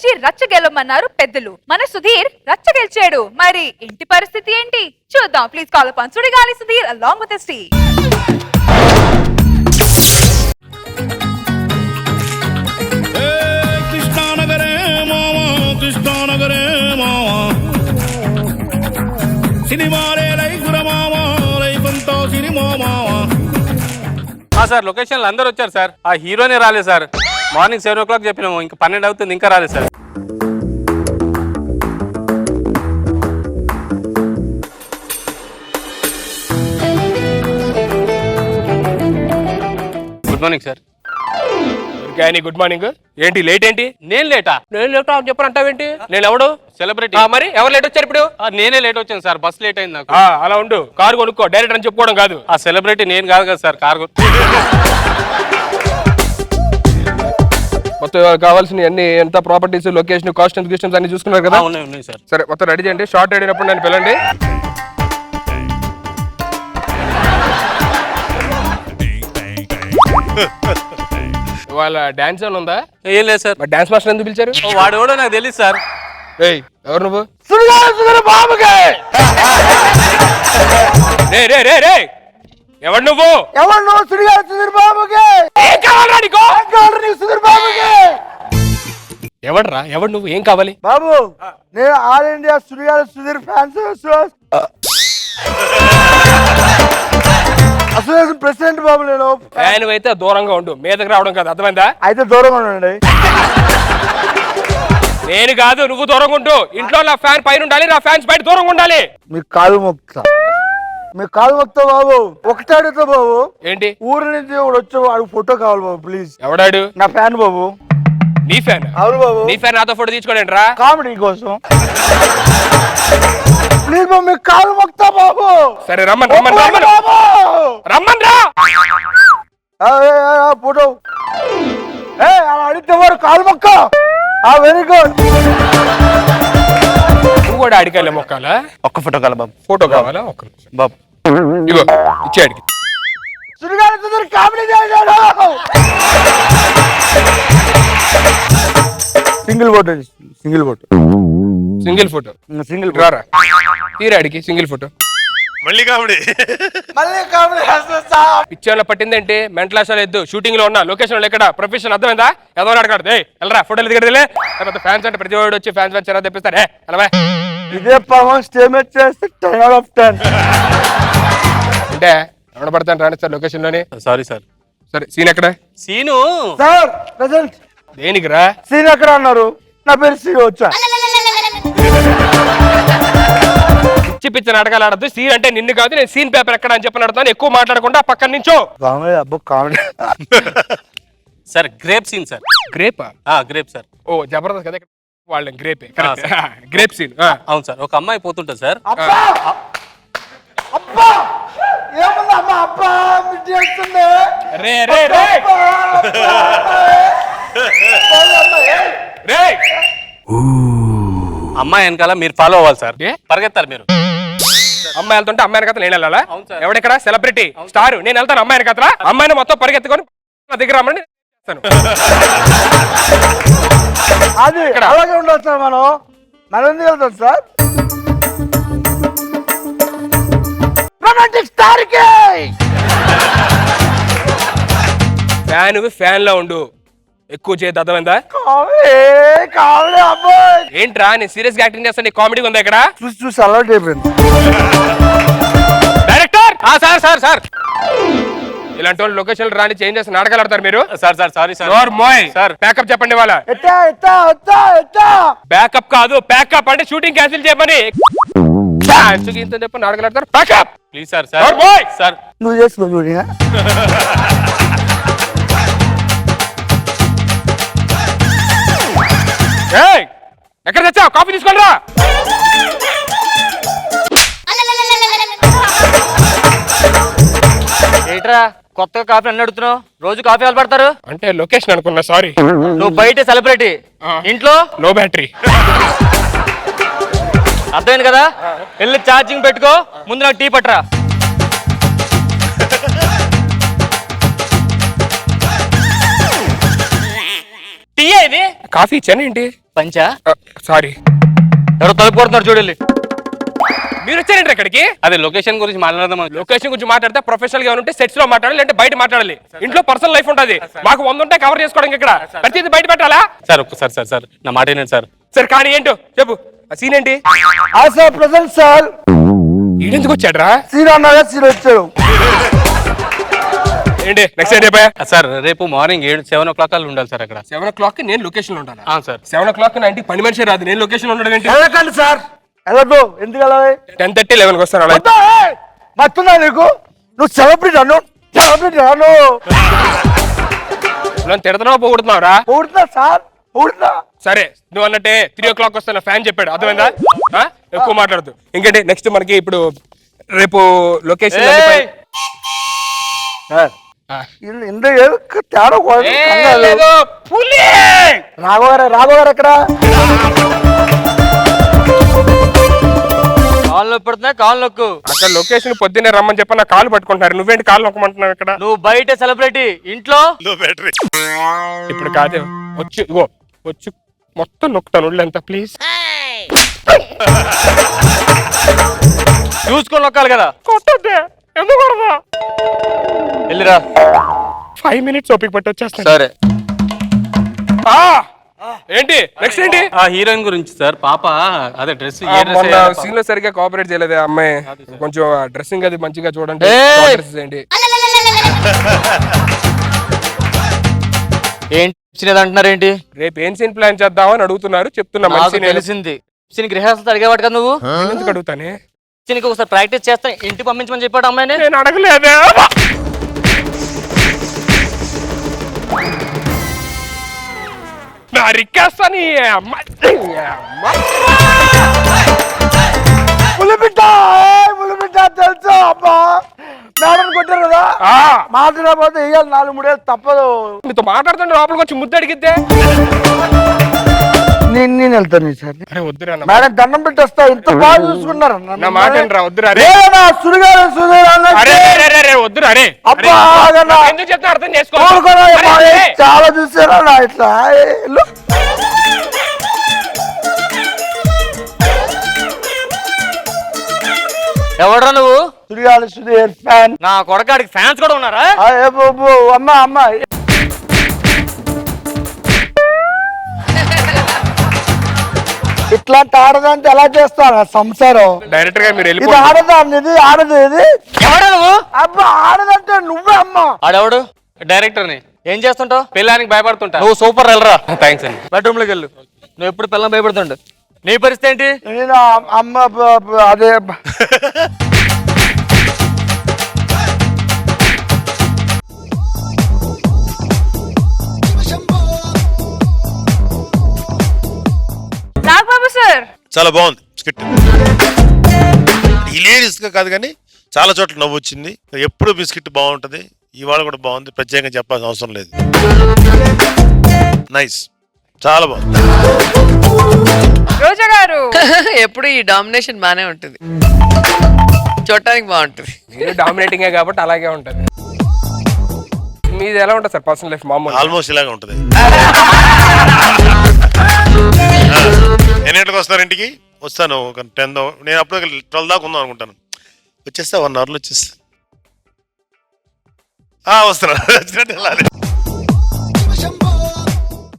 గెలిచి రచ్చ గెలవమన్నారు పెద్దలు. మన సుధీర్ రచ్చ గెలిచాడు. మరి ఇంటి పరిస్థితి ఏంటి చూద్దాం. Please call upon Sudigali Sudheer along with Sri. Sir లొకేషన్లో అందరూ వచ్చారు సార్. ఆ హీరోనే రాలేదు సార్. మార్నింగ్ 7 o'clock చెప్పినాము, ఇంకా 12 అవుతుంది, ఇంకా రాలేదు sir. Good morning sir. Good morning. ఏంటి లేట్ ఏంటి? నేను లేటా? నేను లేట్ అని చెప్పని అంటావేంటి? నేను ఎవడు? సెలబ్రిటీ. మరి ఎవరు లేట్ వచ్చారు ఇప్పుడు? నేనే లేట్ వచ్చాను సార్, బస్ లేట్ అయింది నాకు. అలా ఉండు, కారు కొనుక్కో, డైరెక్ట్ అని చెప్పుకోవడం కాదు. ఆ సెలబ్రిటీ నేను కాదు కదా సార్, కారు మొత్తం కావాల్సిన అన్ని ఎంత ప్రాపర్టీస్, లొకేషన్, కాస్ట్యూమ్స్, గిస్టమ్స్ అన్ని చూసుకున్నారు కదా? ఉన్నాయి సార్. సరే మొత్తం రెడీ చేయండి. షార్ట్ అయినప్పుడు నన్ను పిలండి. వాళ్ళ డాన్స్ ఏమైనా ఉందా? ఏం లేదు సార్. డాన్స్ మాస్టర్ ఎందుకు పిలిచారు? వాడు ఎవడో నాకు తెలియదు సార్. ఎవరు నువ్వు? ఎవరు నువ్వు? ఎవడరా? ఎవడు నువ్వు? ఏం కావాలి బాబు? నేను all India Sudheer fans association president బాబు. నేను ఫ్యాన్ అయితే దూరంగా ఉండు, మీదకి రావడం కాదు, అర్థమైందా? అయితే దూరంగా ఉండండి. నేను కాదు, నువ్వు దూరంగా ఉండు. ఇంట్లో నా ఫ్యాన్ పైన ఉండాలి, నా ఫ్యాన్స్ బయట దూరంగా ఉండాలి. మీకు కాలు మొక్తా, మీకు కాలు మొక్తా బాబు. ఒకటే అడుగుతా బాబు. ఏంటి? ఊరు నుంచి వచ్చి వాడు ఫోటో కావాలి బాబు ప్లీజ్. ఎవడాడు? నా ఫ్యాన్ బాబు. నీ ఫ్యాన్? అవును బాబు. నీ ఫ్యాన్ నాతో ఫోటో తీసుకోండి రా, కామెడీ కోసం. ప్లీజ్ బాబు, మీకు కాలు మొక్తా బాబు. సరే రమ్మని రమ్మని రమ్మని రమ్మని రా. ఫోటో అలా అడిగితే వాడు కాలు మొక్క. Very good. నువ్వు కూడా అడిగాలి మొక్కాలా? ఒక్క ఫోటో కావాలి బాబు. ఫోటో కావాలా? ఒక్క బాబు ఇగో ఇచ్చే అడిగి. కామెడీ చేశాడు. Single photo, single photo, single photo, single రారా తీరా అడిగి సింగిల్ ఫోటో. మళ్ళీ కామెడీ. పిక్చర్లో పట్టిందంటే మెంటలాసాలు ఎద్దు. షూటింగ్ లో ఉన్నా, లొకేషన్ లో ఎక్కడ, ప్రొఫెషన్ అర్థమైందా? ఎదో అడగాడు. వెళ్ళరా ఫోటోలు దిగడలే. ఫ్యాన్స్ అంటే ప్రతి వాడు వచ్చి ఫ్యాన్స్ వచ్చారా తెప్పిస్తారు. ఇదే పవన్ స్టేజ్ చేస్తే 10 out of 10. అంటే ఎవడ పడతాను రాని సార్ లొకేషన్ లోని. Sorry sir. సరే సీన్ ఎక్కడ? Seenu sir present. దేనికి రా? సీన్ ఎక్కడ అన్నారు? నా పేరు సీన్ వచ్చా. పిచ్చి నాటకాలు ఆడద్దు. సీన్ అంటే నిన్ను కాదు, నేను సీన్ పేపర్ ఎక్కడ అని చెప్పని అడుగుతాను. ఎక్కువ మాట్లాడకుండా పక్కన నుంచో. కామెడీ అబ్బో comedy. Sir grape scene sir. గ్రేపా? Grape sir. ఓ జబర్దస్త్ కదా వాళ్ళని. గ్రేపే గ్రేప్ సీన్. అవును సార్. ఒక అమ్మాయి పోతుంటది సార్. అబ్బా అబ్బా ఏమన్నా అమ్మా అబ్బా చేస్తుంది. రే రే రే రే అమ్మాయి వెనకాల మీరు ఫాలో అవ్వాలి సార్. పరిగెత్తాలి మీరు. అమ్మాయి వెళ్తుంటే అమ్మాయిని కథ నేను వెళ్ళాలా? అవును సార్. ఎవడెక్కడ? Celebrity star. నేను వెళ్తాను అమ్మాయిని కథ. అమ్మాయిని మొత్తం పరిగెత్తుకొని నా దగ్గర రమ్మని అది అలాగే ఉండదు సార్. మనం ఎందుకు వెళ్తాం సార్? ఫ్యాన్ లో ఉండు, ఎక్కువ చేయదు, అర్థమైందా? ఏంట్రా నేను సీరియస్ గా యాక్టింగ్ చేస్తాను, కామెడీ ఉందా ఇక్కడ? చూసి చూసి అలవాటు అయిపోయింది. డైరెక్టర్ సార్ సార్ సార్ ఇలాంటి వాళ్ళు లొకేషన్ రాని చేంజ్ చేసి నాటకాలు ఆడతారు మీరు. Sir sir sorry sir. Sir backup చెప్పండి. వాళ్ళ బ్యాకప్ కాదు, ప్యాకప్ అంటే షూటింగ్ క్యాన్సిల్ చేయమని చెప్పి నాటకాలు ఆడతారు. Pack up please sir. Sir sir నువ్వు చేసుకో. ఎక్కడ తెచ్చావు? కాఫీ తీసుకోండి రా. ఏంట్రా కొత్తగా కాఫీ అన్ని అడుగుతున్నావు? రోజు కాఫీ వాళ్ళు పడతారు అంటే లొకేషన్ అనుకున్నా. సారీ. నువ్వు బయట సెలబ్రిటీ, ఇంట్లో లో బ్యాటరీ. అర్థమైంది కదా? వెళ్ళి ఛార్జింగ్ పెట్టుకో. ముందు నాకు టీ పట్టరా. టీ ఇది కాఫీ ఇచ్చాను ఏంటి? పంచా సారీ, ఎవరో తలుపు కొడుతున్నారు చూడాలి. మీరు వచ్చారండి ఇక్కడికి. అదే లొకేషన్ గురించి మాట్లాడదాం. లొకేషన్ గురించి మాట్లాడితే ప్రొఫెషనల్ గా ఉంటే సెట్స్ లో మాట్లాడాలి, లేదంటే బయట మాట్లాడాలి. ఇంట్లో పర్సనల్ లైఫ్ ఉంటుంది, మాకు 100 ఉంటాయి కవర్ చేసుకోవడానికి. ఇక్కడ ప్రతిదీ బయట పెట్టాలా? సార్ ఒక్కసారి సార్ సార్ నా మాట ఏంటండి సార్. సరే కానీ ఏంటో చెప్పు, ఆ సీన్ ఏంటి? సార్ ప్రెసెంట్ సార్ ఈడెందుకు వచ్చాడ్రా? సీన్ అన్నారా సీన్ వచ్చాడు. ఏంటి నెక్స్ట్ డే అయిపోయా? సార్ రేపు మార్నింగ్ 7 o'clock కల్లా ఉండాలి సార్ అక్కడ. 7 o'clock నేను లొకేషన్ లో ఉంటాను. సార్ 7 o'clock నా ఇంటికి పని మనిషి రాదు, నేను లొకేషన్ లో ఉండడం ఏంటి? వెళ్ళకండి సార్, వెళ్ళదు. ఎందుకు వెళ్ళాలి? 10:30, 11కి వస్తాను అలా. మర్తున్నా నీకు, నువ్వు సెలబ్రిటీ అను, సెలబ్రిటీ అను. నన్ను తిడతావా పోగొడుతున్నావురా? ఊడుతున్నా సార్, ఊడుతున్నా. సరే నువ్వు అన్నట్టే 3 o'clock వస్తాను ఫ్యాన్ చెప్పాడు, అర్థమైందా? ఎక్కువ మాట్లాడదు. ఇంకేంటి నెక్స్ట్ మనకి ఇప్పుడు రేపు లొకేషన్ ఏయ్! సార్ ఇంత తేడా రాఘవారు ఎక్కడ? కాళ్ళు నొప్పి పెడుతున్నా, కాళ్ళు నొక్కు. అక్కడ లొకేషన్ పొద్దున్నే రమ్మని చెప్పి నా కాలు పట్టుకుంటున్నారు, నువ్వేంటి కాలు నొక్కమంటున్నావు ఇక్కడ? నువ్వు బయట సెలబ్రిటీ, ఇంట్లో ఇప్పుడు కాదే, వచ్చి ఇగో వచ్చి మొత్తం నొక్కుతాను ఒళ్ళంతా, ప్లీజ్. చూసుకొని నొక్కాలి కదా. కొట్టద్దే, ఎందుకు కొడదా? వెళ్ళిరా. 5 minutes ఓపిక పట్టి వచ్చేస్తాను. సరే ఏంటి నెక్స్ట్ ఏంటి? ఆ హీరోయిన్ గురించి సార్. పాప అదే డ్రెస్ మొన్న సీన్ లో సరిగ్గా కోఆపరేట్ చేయలేదు ఆ అమ్మాయి. కొంచెం డ్రెస్సింగ్ అది మంచిగా చూడండి, ఏయ్! ఏంటి ఏంటి అంటున్నారు ఏంటి? రేపు ఏం సీన్ ప్లాన్ చేద్దామని అడుగుతున్నారు, చెప్తున్నా. నాకు మంచి తెలిసింది. సీన్కి రిహార్సల్ అడిగేవాడు కదా నువ్వు. ఎందుకు అడుగుతానే? సీన్కి ఒకసారి ప్రాక్టీస్ చేస్తా, ఇంటికి పంపించమని చెప్పాడు అమ్మాయిని. నేను అడగలేదే. నా రిక్వెస్ట్ అని ములిపిట్ట ములిపిట్ట తెలుసు అబ్బా, మేడం కొట్టారు కదా, మాట్లాడకపోతే వేయాలి 4-3 ఏళ్ళు తప్పదు. మీతో మాట్లాడుతుంటే లోపలికి వచ్చి ముద్దు అడిగిద్దే. నేను వెళ్తాను సార్. అరే వద్దురా నా మేడం దండం పెట్టేస్తా, ఇంత బాగా చూసుకున్నారు. నా మాట ఏంట్రా? వద్దురా రే. సుడిగారు అరే రే రే రే వద్దురా రే. అబ్బా ఎందుకు చెప్తా అర్థం చేసుకో. చాలా చూసారా నా ఇట్లా. ఎవడరా నువ్వు? సుడిగారు సుధీర్ ఫ్యాన్. నా కొడకాడికి ఫ్యాన్స్ కూడా ఉన్నారా? అమ్మా అమ్మా ఇట్లాంటి ఆడదంటే ఎలా చేస్తాను సంసారం? డైరెక్టర్ గా మీరు ఇది వెళ్ళిపోండి. ఆడదాన్ని, ఇది ఆడదు. ఇది ఎవడా నువ్వు? అబ్బా ఆడదంటే నువ్వే అమ్మా. ఆడెవడు? డైరెక్టర్ ని. ఏం చేస్తుంటావు? పిల్లానికి భయపడుతుంటా. నువ్వు సూపర్, వెళ్ళరా. థ్యాంక్స్ అండి. బెడ్రూమ్ లోకి వెళ్ళు. నువ్వు ఎప్పుడు పిల్లలు భయపడుతుండు. నీ పరిస్థితి ఏంటి? నేను అమ్మ అదే నాగబాబు సార్. చాలా బాగుంది స్కిట్. హిలేరియస్ గా కాదు కానీ చాలా చోట్ల నవ్వు వచ్చింది. ఎప్పుడు మీ స్కిట్ బాగుంటది, ఇవాళ కూడా బాగుంది, ప్రత్యేకంగా చెప్పాల్సిన అవసరం లేదు. నైస్, చాలా బాగుంది. రోజా గారు ఎప్పుడు ఈ డామినేషన్ బానే ఉంటుంది, చూడటానికి బాగుంటుంది. మీరు డామినేటింగ్ కాబట్టి అలాగే ఉంటది. మీది ఎలా ఉంటుంది సార్ పర్సనల్ లైఫ్? మామూలు ఆల్మోస్ట్ ఇలాగే ఉంటది. ఎన్ని గంటలకు వస్తారు ఇంటికి? వస్తాను ఒక 10. నేను అప్పుడు 12 దాకా ఉందాం అనుకుంటాను. వచ్చేస్తా 1 hourలో వచ్చేస్తా. వస్తాను.